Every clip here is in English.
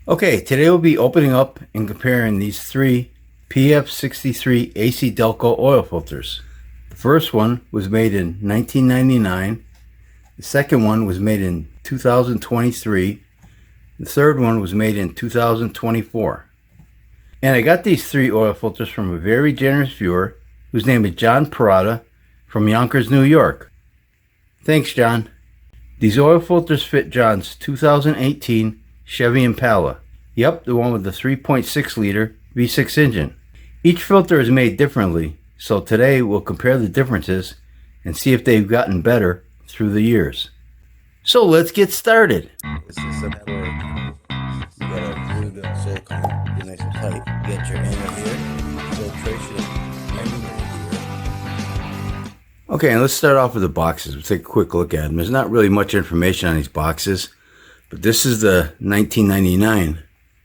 Okay, today we'll be opening up and comparing these three PF63 ACDelco oil filters. The first one was made in 1999, the second one was made in 2023, the third one was made in 2024. And I got these three oil filters from a very generous viewer whose name is John Purolator from Yonkers, New York. Thanks, John. These oil filters fit John's 2018 Chevy Impala. Yep, the one with the 3.6 liter V6 engine. Each filter is made differently, so today we'll compare the differences and see if they've gotten better through the years. So let's get started. This is step where you gotta glue the silicone, get nice and tight, get your inner here, filtration anywhere here. Okay, and let's start off with the boxes. We'll take a quick look at them. There's not really much information on these boxes, but this is the 1999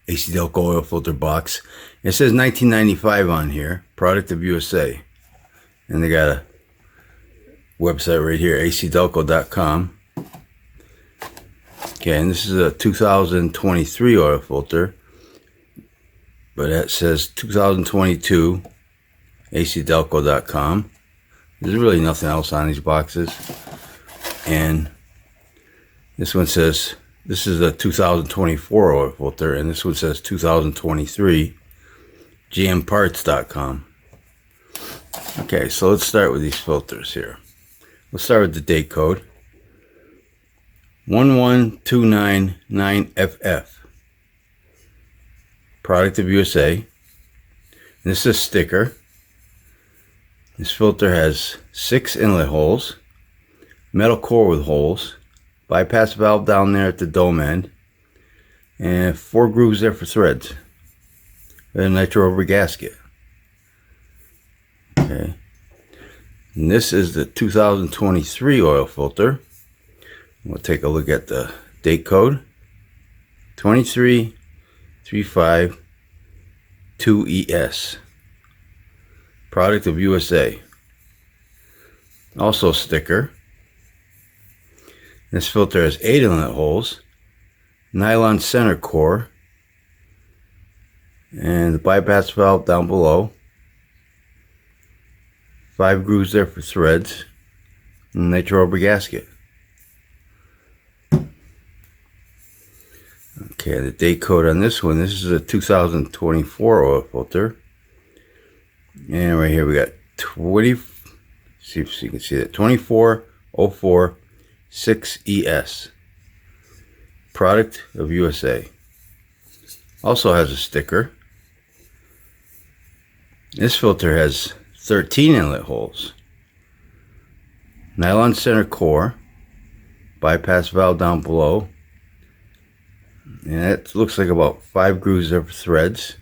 ACDelco oil filter box. It says 1995 on here, product of USA. And they got a website right here, ACDelco.com. Okay, and this is a 2023 oil filter, but it says 2022 ACDelco.com. There's really nothing else on these boxes. And this one says, this is a 2024 oil filter, and this one says 2023 gmparts.com. Okay, so let's start with these filters here. Let's start with the date code. 11299FF. Product of USA. And this is a sticker. This filter has 6 inlet holes, metal core with holes, bypass valve down there at the dome end, and 4 grooves there for threads, and a nitro rubber gasket. Okay, and this is the 2023 oil filter. We'll take a look at the date code. 23352ES. Product of USA. Also a sticker. This filter has 8 inlet holes, nylon center core, and the bypass valve down below. 5 grooves there for threads, and nitro rubber gasket. Okay, the date code on this one, this is a 2024 oil filter. And right here we got 20, see if you can see that, 24046ES. Product of USA. Also has a sticker. This filter has 13 inlet holes, nylon center core, bypass valve down below, and it looks like about 5 grooves of threads,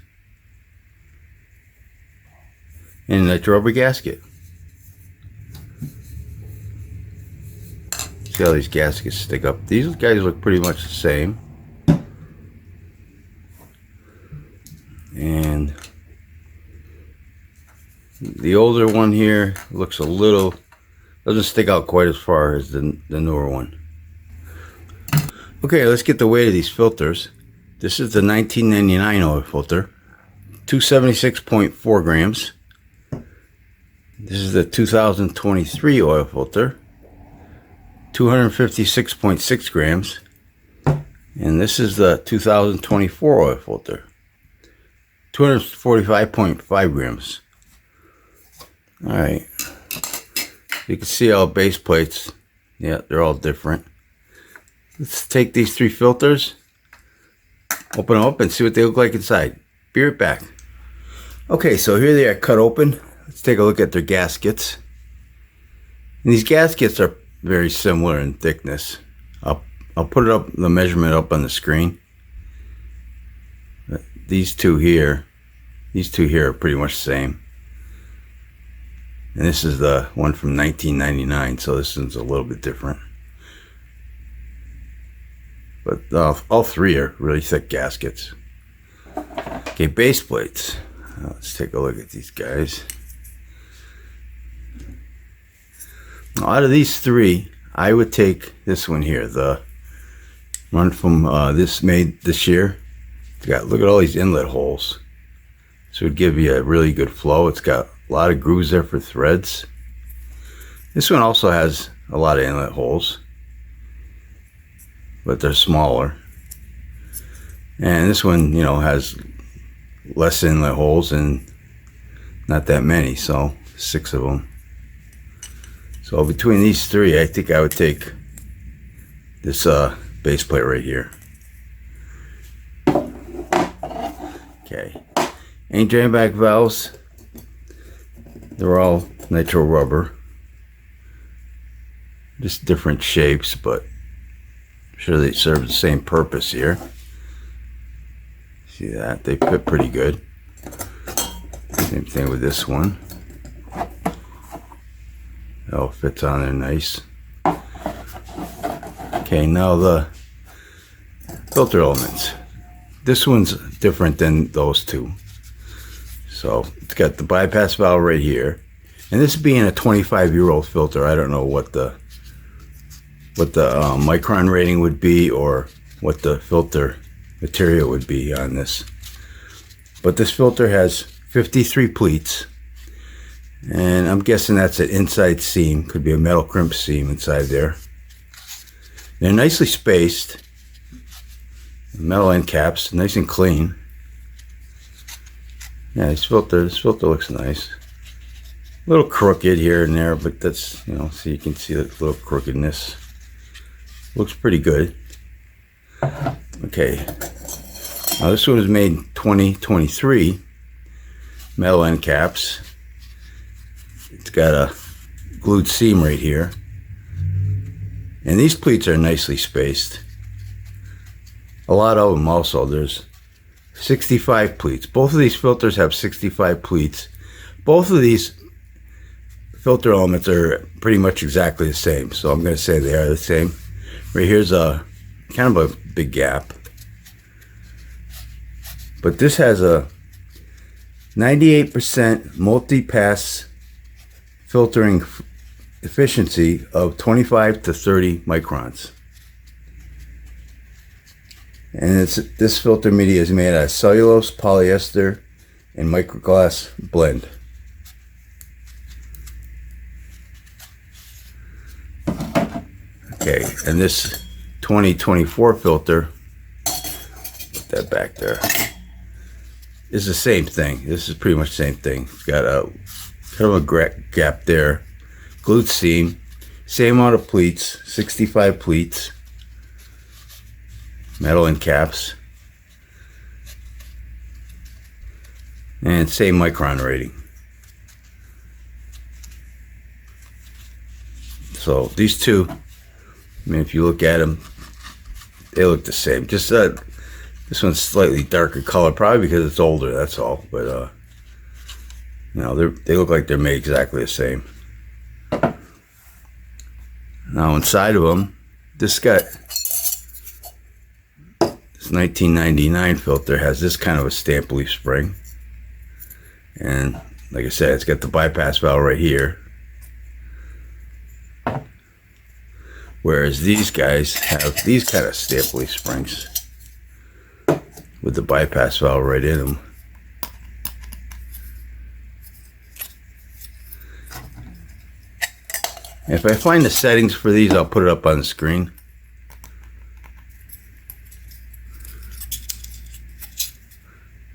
and a nitro rubber gasket. See how these gaskets stick up. These guys look pretty much the same. And the older one here looks a little, doesn't stick out quite as far as the newer one. Okay, let's get the weight of these filters. This is the 1999 oil filter, 276.4 grams. This is the 2023 oil filter, 256.6 grams. And this is the 2024 oil filter, 245.5 grams. Alright, you can see all base plates, yeah, they're all different. Let's take these 3 filters, open them up, and see what they look like inside. Be right back. Okay, so here they are cut open. Let's take a look at their gaskets. And these gaskets are very similar in thickness. I'll put it up, the measurement up on the screen. But these two here are pretty much the same. And this is the one from 1999, so this one's a little bit different. But all 3 are really thick gaskets. Okay, base plates. Let's take a look at these guys. Now, out of these 3, I would take this one here, the one from this made this year, look at all these inlet holes. So it would give you a really good flow. It's got a lot of grooves there for threads. This one also has a lot of inlet holes, but they're smaller. And this one, you know, has less inlet holes and not that many, so 6 of them. So between these 3, I think I would take this base plate right here. Okay. Ain't drain back valves. They're all nitro rubber. Just different shapes, but I'm sure they serve the same purpose here. See that? They fit pretty good. Same thing with this one. Oh, fits on there nice. Okay, now the filter elements. This one's different than those two. So it's got the bypass valve right here, and this being a 25-year-old filter, I don't know what the micron rating would be or what the filter material would be on this. But this filter has 53 pleats, and I'm guessing that's an inside seam. Could be a metal crimp seam inside there. They're nicely spaced. Metal end caps, nice and clean. Yeah, this filter looks nice. A little crooked here and there, but that's, you know, so you can see the little crookedness. Looks pretty good. Okay. Now this one was made in 2023. Metal end caps. It's got a glued seam right here. And these pleats are nicely spaced. A lot of them also. There's 65 pleats. Both of these filters have 65 pleats. Both of these filter elements are pretty much exactly the same. So I'm going to say they are the same. Right here's a kind of a big gap. But this has a 98% multi-pass filtering efficiency of 25 to 30 microns. And this filter media is made out of cellulose, polyester, and microglass blend. Okay, and this 2024 filter, put that back there, is the same thing. This is pretty much the same thing. It's got a kind of a gap there, glued seam, same amount of pleats, 65 pleats. Metal end caps, and same micron rating. So these two, I mean, if you look at them, they look the same. Just this one's slightly darker color, probably because it's older. That's all. But you know, they look like they're made exactly the same. Now inside of them, this 1999 filter has this kind of a stamp leaf spring, and like I said, it's got the bypass valve right here, whereas these guys have these kind of stamp leaf springs with the bypass valve right in them. And if I find the settings for these, I'll put it up on the screen.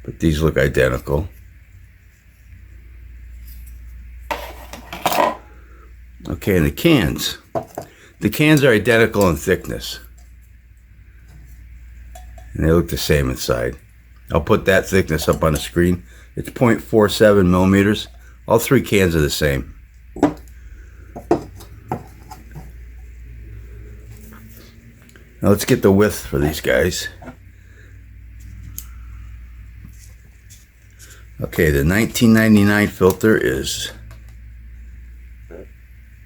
But these look identical. Okay, and the cans. The cans are identical in thickness. And they look the same inside. I'll put that thickness up on the screen. It's 0.47 millimeters. All 3 cans are the same. Now let's get the width for these guys. Okay, the 1999 filter is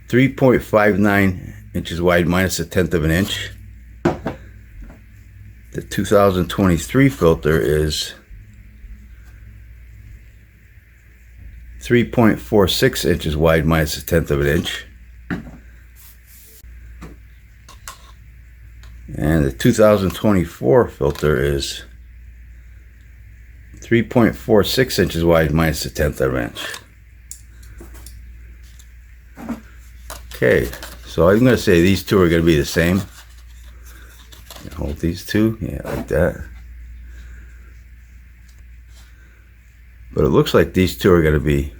3.59 inches wide minus 1/10 of an inch. The 2023 filter is 3.46 inches wide minus 1/10 of an inch. And the 2024 filter is 3.46 inches wide minus a 1/10 of an inch. Okay, so I'm going to say these two are going to be the same. Hold these two, yeah, like that. But it looks like these two are going to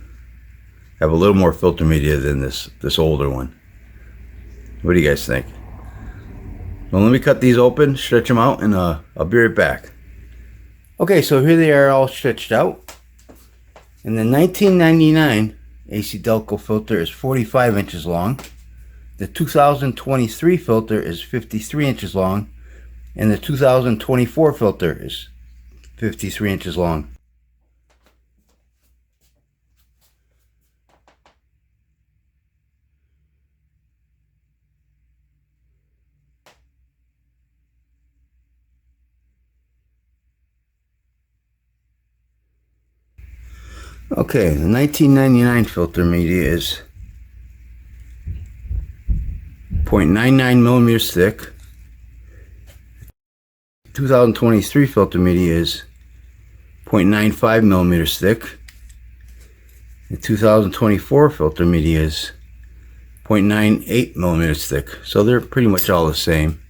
have a little more filter media than this older one. What do you guys think? Well, let me cut these open, stretch them out, and I'll be right back. Okay, so here they are all stretched out. And the 1999 ACDelco filter is 45 inches long. The 2023 filter is 53 inches long. And the 2024 filter is 53 inches long. Okay, the 1999 filter media is 0.99 millimeters thick. 2023 filter media is 0.95 millimeters thick. The 2024 filter media is 0.98 millimeters thick. So they're pretty much all the same.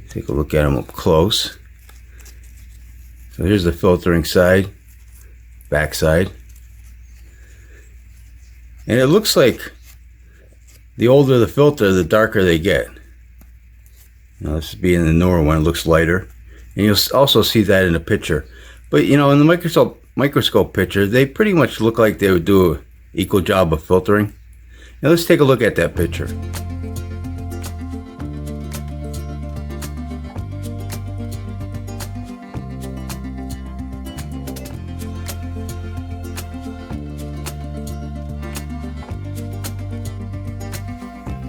Take a look at them up close. So here's the filtering side, back side. And it looks like the older the filter, the darker they get. Now, this being the newer one, it looks lighter. And you'll also see that in the picture. But you know, in the microscope picture, they pretty much look like they would do an equal job of filtering. Now let's take a look at that picture.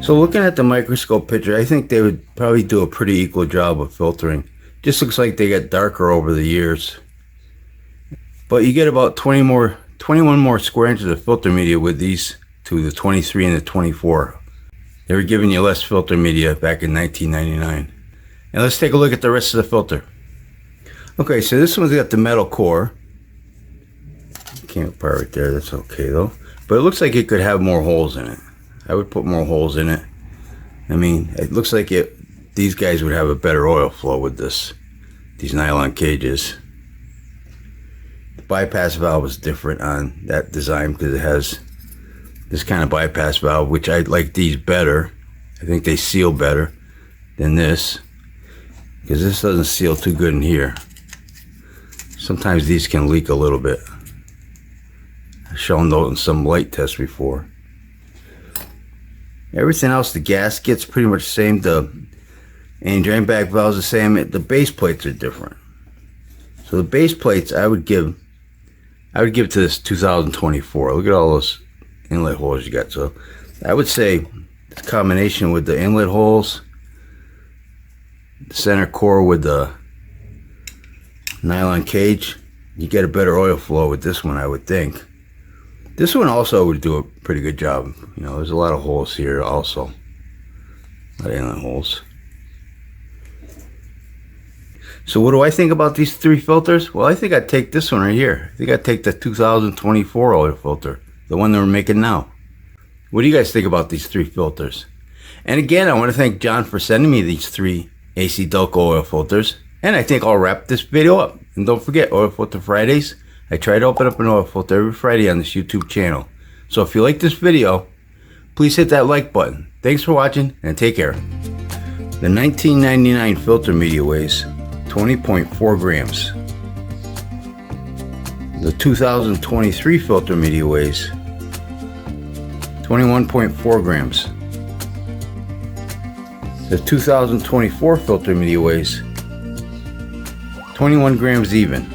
So looking at the microscope picture, I think they would probably do a pretty equal job of filtering. Just looks like they get darker over the years. But you get about 21 more square inches of filter media with these two, the 23 and the 24. They were giving you less filter media back in 1999. And let's take a look at the rest of the filter. Okay, so this one's got the metal core. Can't part right there, that's okay though. But it looks like it could have more holes in it. I would put more holes in it. I mean, it looks like these guys would have a better oil flow with these nylon cages. The bypass valve is different on that design because it has this kind of bypass valve, which I like these better. I think they seal better than this because this doesn't seal too good in here. Sometimes these can leak a little bit. I've shown those in some light tests before. Everything else, the gasket's pretty much the same. And drain back valve's the same. The base plates are different. So the base plates, I would give to this 2024. Look at all those inlet holes you got. So I would say the combination with the inlet holes, the center core with the nylon cage, you get a better oil flow with this one, I would think. This one also would do a pretty good job. You know, there's a lot of holes here also. A lot of inlet holes. So what do I think about these three filters? Well, I think I'd take this one right here. I think I'd take the 2024 oil filter, the one that we're making now. What do you guys think about these three filters? And again, I want to thank John for sending me these three ACDelco oil filters. And I think I'll wrap this video up. And don't forget, Oil Filter Fridays. I try to open up an oil filter every Friday on this YouTube channel. So if you like this video, please hit that like button. Thanks for watching and take care. The 1999 filter media weighs 20.4 grams. The 2023 filter media weighs 21.4 grams. The 2024 filter media weighs 21 grams even.